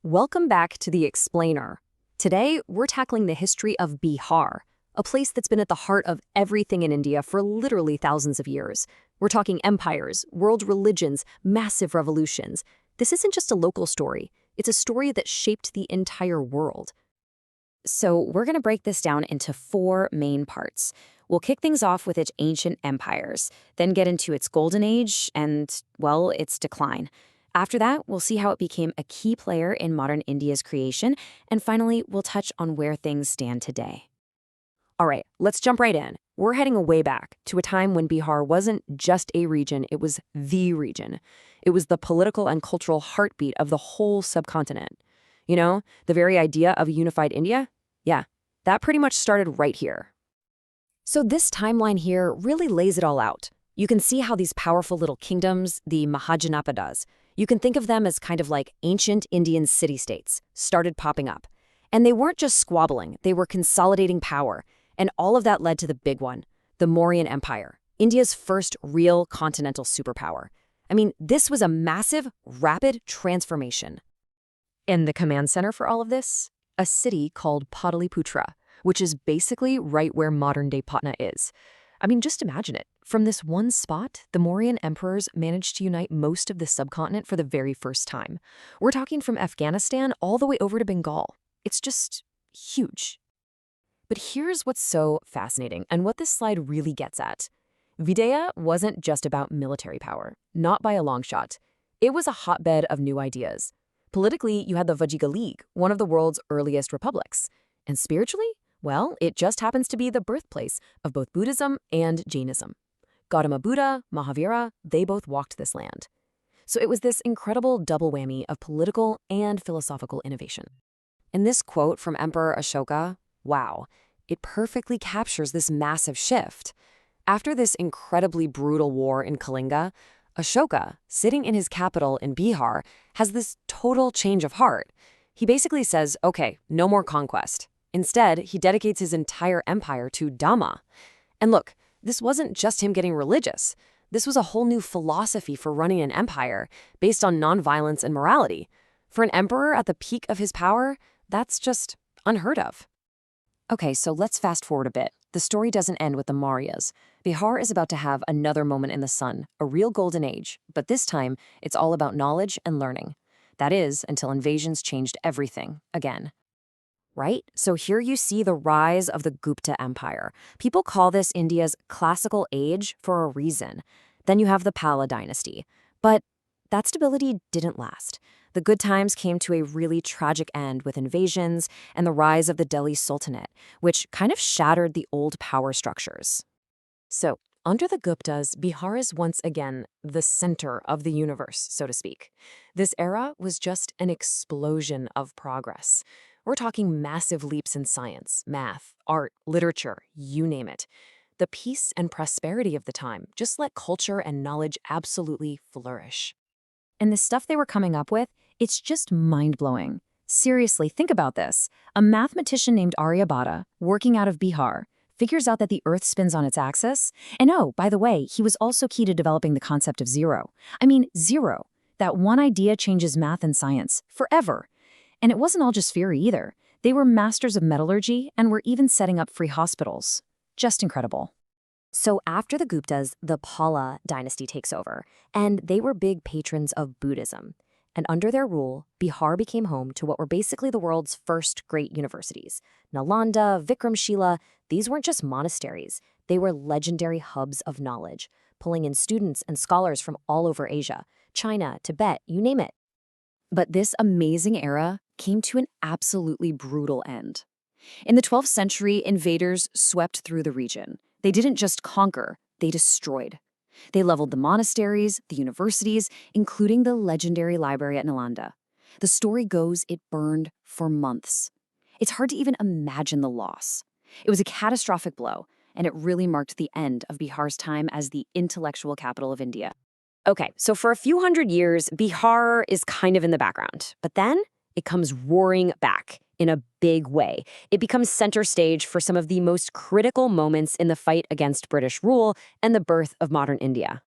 Welcome back to The Explainer. Today, we're tackling the history of Bihar, a place that's been at the heart of everything in India for literally thousands of years. We're talking empires, world religions, massive revolutions. This isn't just a local story. It's a story that shaped the entire world. So we're going to break this down into four main parts. We'll kick things off with its ancient empires, then get into its golden age and, well, its decline. After that, we'll see how it became a key player in modern India's creation, and finally, we'll touch on where things stand today. All right, let's jump right in. We're heading way back to a time when Bihar wasn't just a region, it was the region. It was the political and cultural heartbeat of the whole subcontinent. You know, the very idea of a unified India? Yeah, that pretty much started right here. So this timeline here really lays it all out. You can see how these powerful little kingdoms, the Mahajanapadas, you can think of them as kind of like ancient Indian city-states, started popping up. And they weren't just squabbling, they were consolidating power. And all of that led to the big one, the Mauryan Empire, India's first real continental superpower. I mean, this was a massive, rapid transformation. And the command center for all of this? A city called Pataliputra, which is basically right where modern-day Patna is. I mean, just imagine it. From this one spot, the Mauryan emperors managed to unite most of the subcontinent for the very first time. We're talking from Afghanistan all the way over to Bengal. It's just huge. But here's what's so fascinating and what this slide really gets at. Vidya wasn't just about military power, not by a long shot. It was a hotbed of new ideas. Politically, you had the Vajiga League, one of the world's earliest republics. And spiritually? Well, it just happens to be the birthplace of both Buddhism and Jainism. Gautama Buddha, Mahavira, they both walked this land. So it was this incredible double whammy of political and philosophical innovation. And this quote from Emperor Ashoka, wow, it perfectly captures this massive shift. After this incredibly brutal war in Kalinga, Ashoka, sitting in his capital in Bihar, has this total change of heart. He basically says, okay, no more conquest. Instead, he dedicates his entire empire to Dhamma. And look, this wasn't just him getting religious. This was a whole new philosophy for running an empire based on nonviolence and morality. For an emperor at the peak of his power, that's just unheard of. Okay, so let's fast forward a bit. The story doesn't end with the Mauryas. Bihar is about to have another moment in the sun, a real golden age, but this time it's all about knowledge and learning. That is, until invasions changed everything again. Right? So here you see the rise of the Gupta Empire. People call this India's classical age for a reason. Then you have the Pala dynasty. But that stability didn't last. The good times came to a really tragic end with invasions and the rise of the Delhi Sultanate, which kind of shattered the old power structures. So, under the Guptas, Bihar is once again the center of the universe, so to speak. This era was just an explosion of progress. We're talking massive leaps in science, math, art, literature, you name it. The peace and prosperity of the time just let culture and knowledge absolutely flourish. And the stuff they were coming up with, it's just mind-blowing. Seriously, think about this. A mathematician named Aryabhata, working out of Bihar, figures out that the Earth spins on its axis. And oh, by the way, he was also key to developing the concept of zero. I mean, zero. That one idea changes math and science forever. And it wasn't all just theory either. They were masters of metallurgy and were even setting up free hospitals. Just incredible. So after the Guptas, the Pala dynasty takes over, and they were big patrons of Buddhism. And under their rule, Bihar became home to what were basically the world's first great universities. Nalanda, Vikramshila, these weren't just monasteries. They were legendary hubs of knowledge, pulling in students and scholars from all over Asia, China, Tibet, you name it. But this amazing era came to an absolutely brutal end. In the 12th century, invaders swept through the region. They didn't just conquer, they destroyed. They leveled the monasteries, the universities, including the legendary library at Nalanda. The story goes it burned for months. It's hard to even imagine the loss. It was a catastrophic blow, and it really marked the end of Bihar's time as the intellectual capital of India. Okay, so for a few hundred years, Bihar is kind of in the background, but then it comes roaring back in a big way. It becomes center stage for some of the most critical moments in the fight against British rule and the birth of modern India.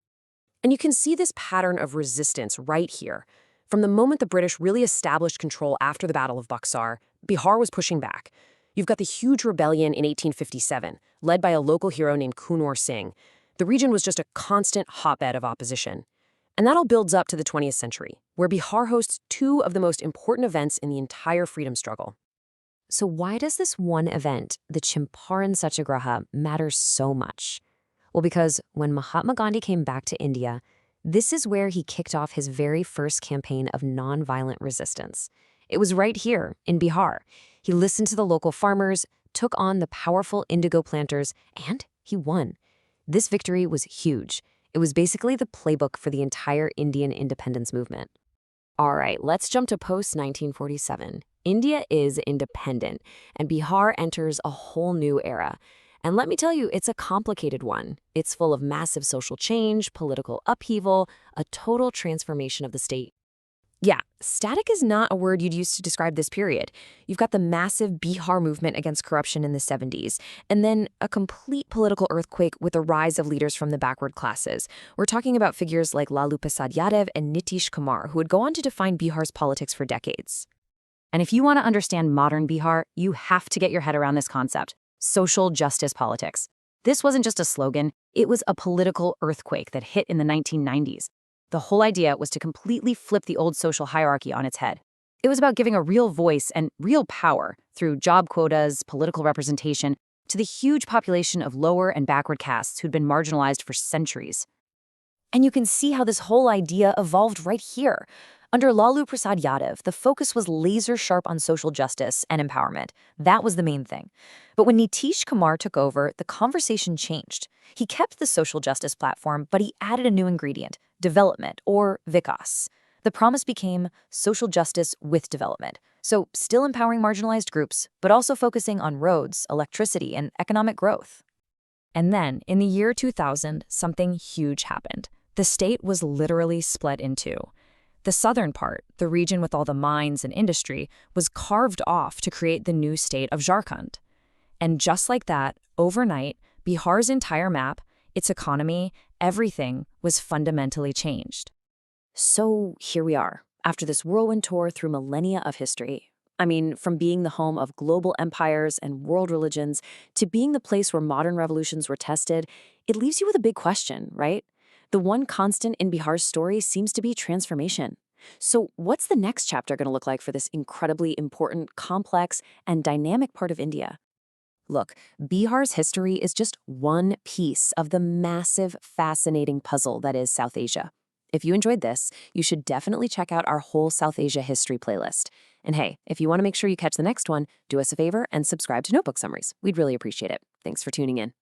And you can see this pattern of resistance right here. From the moment the British really established control after the Battle of Buxar, Bihar was pushing back. You've got the huge rebellion in 1857, led by a local hero named Kunwar Singh. The region was just a constant hotbed of opposition. And that all builds up to the 20th century, where Bihar hosts two of the most important events in the entire freedom struggle. So why does this one event, the Champaran Satyagraha, matter so much? Well, because when Mahatma Gandhi came back to India, this is where he kicked off his very first campaign of nonviolent resistance. It was right here, in Bihar. He listened to the local farmers, took on the powerful indigo planters, and he won. This victory was huge. It was basically the playbook for the entire Indian independence movement. All right, let's jump to post-1947. India is independent, and Bihar enters a whole new era. And let me tell you, it's a complicated one. It's full of massive social change, political upheaval, a total transformation of the state. Yeah, static is not a word you'd use to describe this period. You've got the massive Bihar movement against corruption in the 70s, and then a complete political earthquake with the rise of leaders from the backward classes. We're talking about figures like Lalu Prasad Yadav and Nitish Kumar, who would go on to define Bihar's politics for decades. And if you want to understand modern Bihar, you have to get your head around this concept: social justice politics. This wasn't just a slogan, it was a political earthquake that hit in the 1990s. The whole idea was to completely flip the old social hierarchy on its head. It was about giving a real voice and real power through job quotas, political representation, to the huge population of lower and backward castes who'd been marginalized for centuries. And you can see how this whole idea evolved right here. Under Lalu Prasad Yadav, the focus was laser sharp on social justice and empowerment. That was the main thing. But when Nitish Kumar took over, the conversation changed. He kept the social justice platform, but he added a new ingredient: development, or vikas. The promise became social justice with development. So still empowering marginalized groups, but also focusing on roads, electricity, and economic growth. And then, in the year 2000, something huge happened. The state was literally split in two. The southern part, the region with all the mines and industry, was carved off to create the new state of Jharkhand. And just like that, overnight, Bihar's entire map, its economy, everything was fundamentally changed. So here we are, after this whirlwind tour through millennia of history. I mean, from being the home of global empires and world religions to being the place where modern revolutions were tested, it leaves you with a big question, right? The one constant in Bihar's story seems to be transformation. So what's the next chapter going to look like for this incredibly important, complex, and dynamic part of India? Look, Bihar's history is just one piece of the massive, fascinating puzzle that is South Asia. If you enjoyed this, you should definitely check out our whole South Asia history playlist. And hey, if you want to make sure you catch the next one, do us a favor and subscribe to Notebook Summaries. We'd really appreciate it. Thanks for tuning in.